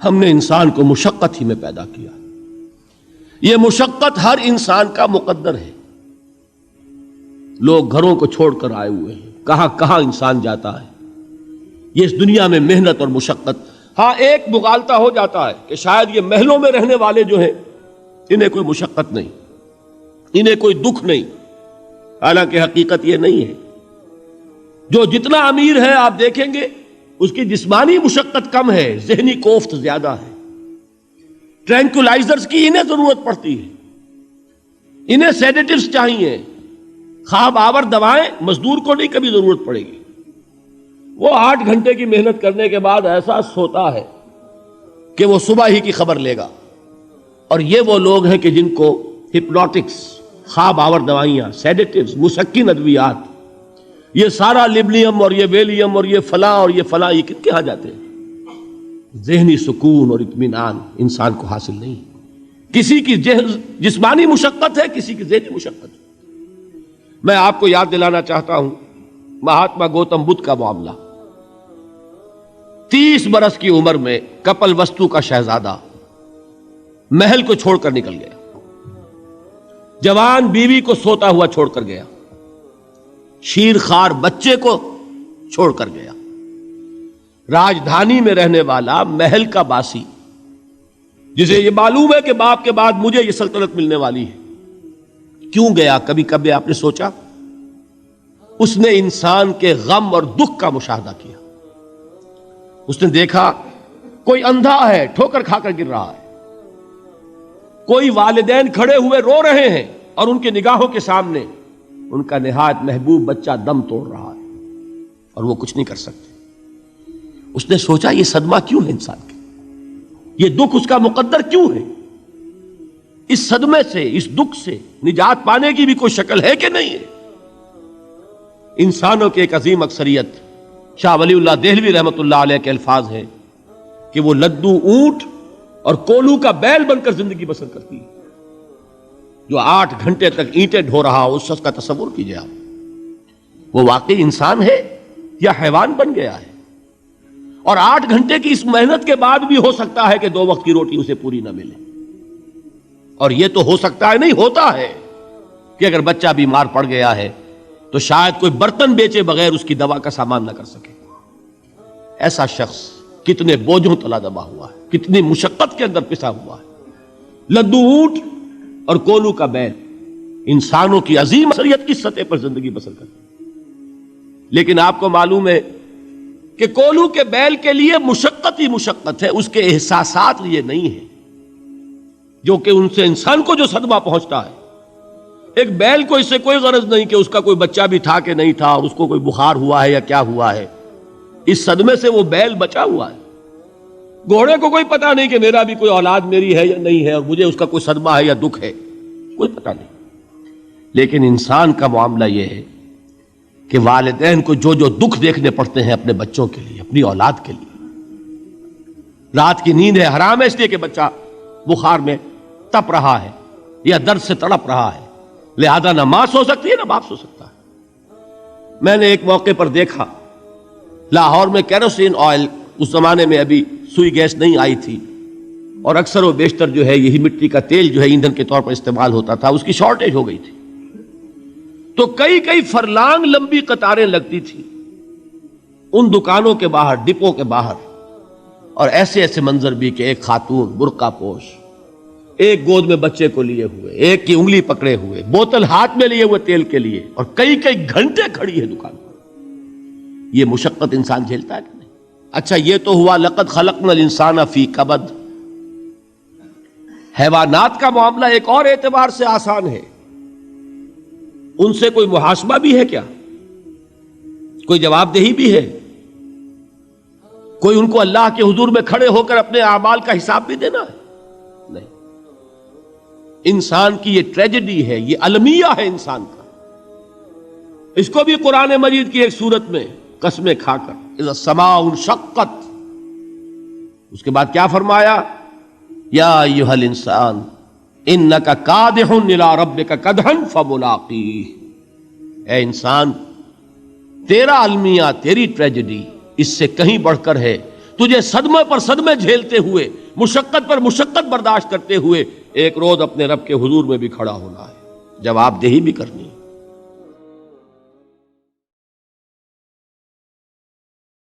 ہم نے انسان کو مشقت ہی میں پیدا کیا. یہ مشقت ہر انسان کا مقدر ہے. لوگ گھروں کو چھوڑ کر آئے ہوئے ہیں, کہاں کہاں انسان جاتا ہے. یہ اس دنیا میں محنت اور مشقت. ہاں ایک مغالطہ ہو جاتا ہے کہ شاید یہ محلوں میں رہنے والے جو ہیں انہیں کوئی مشقت نہیں, انہیں کوئی دکھ نہیں. حالانکہ حقیقت یہ نہیں ہے. جو جتنا امیر ہے آپ دیکھیں گے اس کی جسمانی مشقت کم ہے, ذہنی کوفت زیادہ ہے. ٹرینکولائزرز کی انہیں ضرورت پڑتی ہے, انہیں سیڈیٹیوز چاہیے. خواب آور دوائیں مزدور کو نہیں کبھی ضرورت پڑے گی. وہ 8 گھنٹے کی محنت کرنے کے بعد احساس ہوتا ہے کہ وہ صبح ہی کی خبر لے گا. اور یہ وہ لوگ ہیں کہ جن کو ہپنوٹکس, خواب آور دوائیاں, سیڈیٹیوز, مسکن ادویات, یہ سارا لبنیم اور یہ ویلیم اور یہ فلاں اور یہ فلاں, یہ کن کے ہاں جاتے ہیں. ذہنی سکون اور اطمینان انسان کو حاصل نہیں. کسی کی جسمانی مشقت ہے, کسی کی ذہنی مشقت ہے. میں آپ کو یاد دلانا چاہتا ہوں مہاتما گوتم بدھ کا معاملہ. 30 برس کی عمر میں کپل وستو کا شہزادہ محل کو چھوڑ کر نکل گیا. جوان بیوی کو سوتا ہوا چھوڑ کر گیا. شیر خوار بچے کو چھوڑ کر گیا. راجدھانی میں رہنے والا محل کا باسی, جسے یہ معلوم ہے کہ باپ کے بعد مجھے یہ سلطنت ملنے والی ہے, کیوں گیا؟ کبھی کبھی آپ نے سوچا؟ اس نے انسان کے غم اور دکھ کا مشاہدہ کیا. اس نے دیکھا کوئی اندھا ہے, ٹھوکر کھا کر گر رہا ہے. کوئی والدین کھڑے ہوئے رو رہے ہیں اور ان کی نگاہوں کے سامنے ان کا نہایت محبوب بچہ دم توڑ رہا ہے اور وہ کچھ نہیں کر سکتے. اس نے سوچا یہ صدمہ کیوں ہے انسان کے, یہ دکھ اس کا مقدر کیوں ہے؟ اس صدمے سے, اس دکھ سے نجات پانے کی بھی کوئی شکل ہے کہ نہیں ہے؟ انسانوں کی ایک عظیم اکثریت, شاہ ولی اللہ دہلوی رحمۃ اللہ علیہ کے الفاظ ہیں کہ وہ لدو اونٹ اور کولو کا بیل بن کر زندگی بسر کرتی ہے. جو 8 گھنٹے تک اینٹیں ڈھو رہا ہو, اس شخص کا تصور کیجئے آپ, وہ واقعی انسان ہے یا حیوان بن گیا ہے؟ اور 8 گھنٹے کی اس محنت کے بعد بھی ہو سکتا ہے کہ 2 وقت کی روٹی اسے پوری نہ ملے. اور یہ تو ہو سکتا ہے, نہیں ہوتا ہے, کہ اگر بچہ بیمار پڑ گیا ہے تو شاید کوئی برتن بیچے بغیر اس کی دوا کا سامان نہ کر سکے. ایسا شخص کتنے بوجھوں تلا دبا ہوا ہے, کتنی مشقت کے اندر پسا ہوا ہے. لدو اونٹ اور کولو کا بیل انسانوں کی عظیم اکثریت کی سطح پر زندگی بسر کرتی ہے. لیکن آپ کو معلوم ہے کہ کولو کے بیل کے لیے مشقت ہی مشقت ہے, اس کے احساسات یہ نہیں ہیں جو کہ ان سے انسان کو جو صدمہ پہنچتا ہے. ایک بیل کو اس سے کوئی غرض نہیں کہ اس کا کوئی بچہ بھی تھا کہ نہیں تھا, اس کو کوئی بخار ہوا ہے یا کیا ہوا ہے. اس صدمے سے وہ بیل بچا ہوا ہے. گھوڑے کو کوئی پتہ نہیں کہ میرا بھی کوئی اولاد میری ہے یا نہیں ہے, اور مجھے اس کا کوئی صدمہ ہے یا دکھ ہے, کوئی پتہ نہیں. لیکن انسان کا معاملہ یہ ہے کہ والدین کو جو جو دکھ دیکھنے پڑتے ہیں اپنے بچوں کے لیے, اپنی اولاد کے لیے. رات کی نیند ہے حرام ہے اس لیے کہ بچہ بخار میں تپ رہا ہے یا درد سے تڑپ رہا ہے, لہذا نہ ماں سو سکتی ہے نہ باپ سو سکتا ہے. میں نے ایک موقع پر دیکھا, لاہور میں کیروسین آئل, اس زمانے میں ابھی سوئی گیس نہیں آئی تھی, اور اکثر و بیشتر جو ہے یہی مٹی کا تیل جو ہے ایندھن کے طور پر استعمال ہوتا تھا, اس کی شارٹیج ہو گئی تھی. تو کئی فرلانگ لمبی قطاریں لگتی تھی ان دکانوں کے باہر, ڈپو کے باہر. اور ایسے منظر بھی کہ ایک خاتون برقع پوش, ایک گود میں بچے کو لیے ہوئے, ایک کی انگلی پکڑے ہوئے, بوتل ہاتھ میں لیے ہوئے تیل کے لیے, اور کئی گھنٹے کھڑی ہے دکان پر. یہ مشقت انسان جھیلتا ہے کہ نہیں؟ اچھا یہ تو ہوا لقد خلقنا الانسان فی کبد. حیوانات کا معاملہ ایک اور اعتبار سے آسان ہے. ان سے کوئی محاسبہ بھی ہے کیا؟ کوئی جواب دہی بھی ہے؟ کوئی ان کو اللہ کے حضور میں کھڑے ہو کر اپنے اعمال کا حساب بھی دینا ہے؟ نہیں. انسان کی یہ ٹریجڈی ہے, یہ المیہ ہے انسان کا. اس کو بھی قرآن مجید کی ایک سورت میں قسمیں کھا کر اذا السماء انشقت, اس کے بعد کیا فرمایا؟ یا ایھا الانسان انک کادح الی ربک کدحا فملاقیہ. اے انسان, تیرا المیہ, تیری ٹریجڈی اس سے کہیں بڑھ کر ہے تجھے صدمے پر صدمے جھیلتے ہوئے، مشقت پر مشقت برداشت کرتے ہوئے ایک روز اپنے رب کے حضور میں بھی کھڑا ہونا ہے، جواب دہی بھی کرنی ہے۔